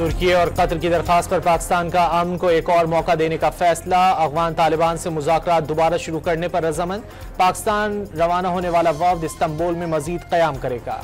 तुर्की और कतर की दरखास्त पर पाकिस्तान का अमन को एक और मौका देने का फैसला। अफगान तालिबान से मुज़ाकरात दोबारा शुरू करने पर रजामंद। पाकिस्तान रवाना होने वाला वफ्द इस्तांबुल में मजीद क़याम करेगा।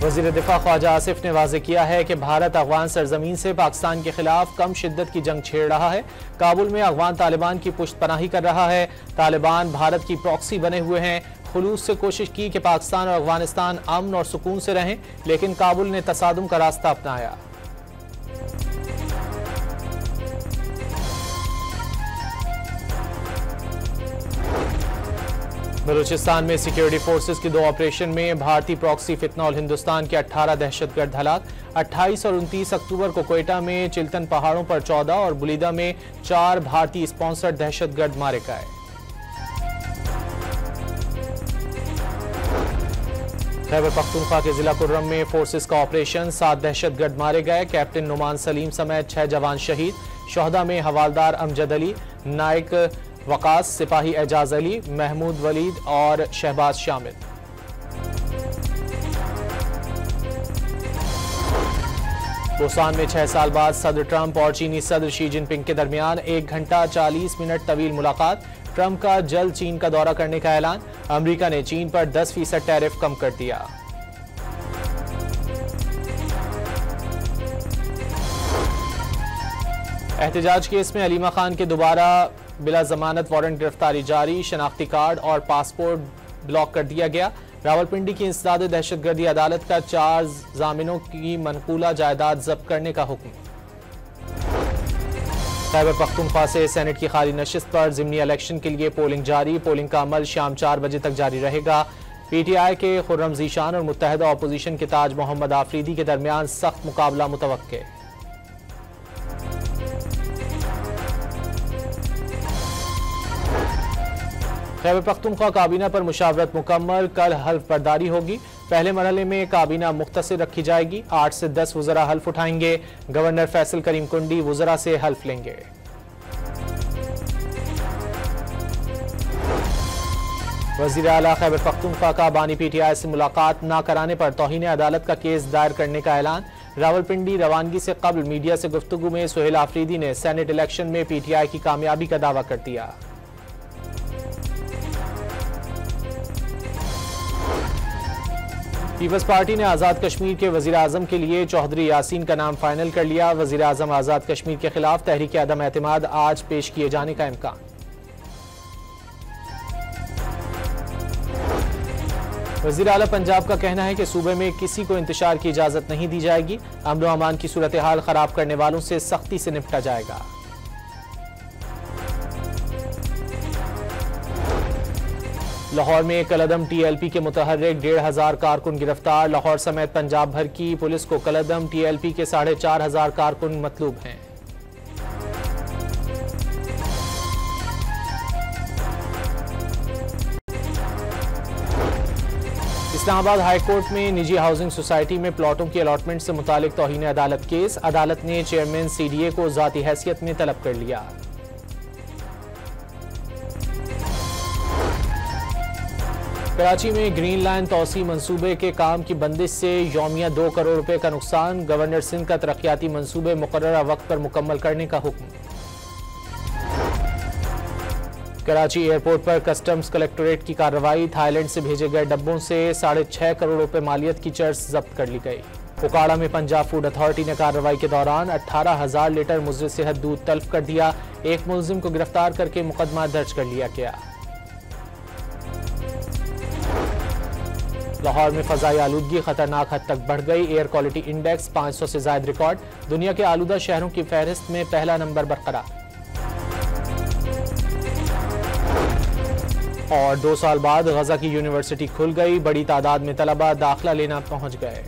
वज़ीर दिफा ख्वाजा आसिफ ने वाज़ेह किया है कि भारत अफगान सरजमीन से पाकिस्तान के खिलाफ कम शिद्दत की जंग छेड़ रहा है। काबुल में अफगान तालिबान की पुश्तपनाही कर रहा है। तालिबान भारत की प्रॉक्सी बने हुए हैं। खुलूस से कोशिश की कि पाकिस्तान और अफगानिस्तान अमन और सुकून से रहें, लेकिन काबुल ने तसादुम का रास्ता अपनाया। बलूचिस्तान में सिक्योरिटी फोर्सेस की 2 ऑपरेशन में भारतीय प्रॉक्सी फितना और हिंदुस्तान के 18 दहशतगर्द हलाक। 28 और 29 अक्टूबर को कोयटा में चिल्तन पहाड़ों पर 14 और बुलीदा में 4 भारतीय स्पॉन्सर्ड दहशतगर्द मारे गए। खैबर पख्तूनख्वा के जिला कुर्रम में फोर्सेस का ऑपरेशन, 7 दहशतगर्द मारे गए। कैप्टन नुमान सलीम समेत 6 जवान शहीद। शोहदा में हवालदार अमजद अली, नायक वकास, सिपाही एजाज अली, महमूद वलीद और शहबाज शामिल। बुसान में 6 साल बाद सदर ट्रंप और चीनी सदर शी जिनपिंग के दरमियान 1 घंटा 40 मिनट तवील मुलाकात। ट्रंप का जल्द चीन का दौरा करने का ऐलान। अमेरिका ने चीन पर 10% टैरिफ कम कर दिया। एहतजाज केस में अलीमा खान के दोबारा बिला जमानत वारंट गिरफ्तारी जारी। शनाख्ती कार्ड और पासपोर्ट ब्लॉक कर दिया गया। रावलपिंडी की इंसदाद दहशतगर्दी अदालत का 4 जामिनों की मनकूला जायदाद जब्त करने का हुक्म। खैबर पख्तूनख्वा से सेनेट की खाली नशिस्त पर ज़िमनी इलेक्शन के लिए पोलिंग जारी। पोलिंग का अमल शाम 4 बजे तक जारी रहेगा। पीटीआई के खुर्रम ज़ीशान और मुत्तहिदा अपोजिशन के ताज मोहम्मद आफरीदी के दरमियान सख्त मुकाबला मुतवक्के। खैबर पख्तूनख्वा काबीना पर मुशावरत मुकम्मल। कल हल्फ बर्दारी होगी। पहले मरहले में काबीना मुख्तसर रखी जाएगी। 8 से 10 वज़रा हल्फ उठाएंगे। गवर्नर फैसल करीम कुंडी वज़रा से हल्फ लेंगे। वज़ीर आला खैबर पख्तूनख्वा का बानी पीटीआई से मुलाकात न कराने पर तौहीन अदालत का केस दायर करने का ऐलान। रावलपिंडी रवानगी से कबल मीडिया से गुफ्तगू में सुहेल आफरीदी ने सेनेट इलेक्शन में पीटीआई की कामयाबी का दावा कर दिया। पीपल्स पार्टी ने आज़ाद कश्मीर के वज़ीर आज़म के लिए चौधरी यासीन का नाम फाइनल कर लिया। वज़ीर आज़म आज़ाद कश्मीर के खिलाफ तहरीक अदम एतमाद आज पेश किए जाने का इम्कान। वज़ीर आला पंजाब का कहना है कि सूबे में किसी को इंतशार की इजाज़त नहीं दी जाएगी। अमन व अमान की सूरत हाल खराब करने वालों से सख्ती से निपटा जाएगा। लाहौर में कलअदम टीएलपी के मुतहर्रिक 1500 कारकुन गिरफ्तार। लाहौर समेत पंजाब भर की पुलिस को कलअदम टीएलपी के 4500 कारकुन मतलूब हैं। इस्लामाबाद हाईकोर्ट में निजी हाउसिंग सोसाइटी में प्लॉटों की अलॉटमेंट से मुतालिक तौहीन अदालत केस। अदालत ने चेयरमैन सीडीए को ज़ाती हैसियत में तलब कर लिया। कराची में ग्रीन लाइन तौसी मंसूबे के काम की बंदिश से यौमिया 2 करोड़ रुपए का नुकसान। गवर्नर सिंध का तरक्याती मंसूबे मुकर्ररा वक्त पर मुकम्मल करने का हुक्म। कराची एयरपोर्ट पर कस्टम्स कलेक्टोरेट की कार्रवाई। थाईलैंड से भेजे गए डब्बों से 6.5 करोड़ रुपए मालियत की चर्स जब्त कर ली गई। उकाड़ा में पंजाब फूड अथॉरिटी ने कार्रवाई के दौरान 18,000 लीटर मुज़र सेहत दूध तल्फ कर दिया। एक मुलजिम को गिरफ्तार करके मुकदमा दर्ज कर लिया गया। लाहौर में फ़ज़ाई आलूदगी खतरनाक हद तक बढ़ गई। एयर क्वालिटी इंडेक्स 500 से ज़ायद रिकॉर्ड। दुनिया के आलूदा शहरों की फहरिस्त में पहला नंबर बरकरार। और 2 साल बाद गजा की यूनिवर्सिटी खुल गई। बड़ी तादाद में तलबा दाखिला लेना पहुंच गए।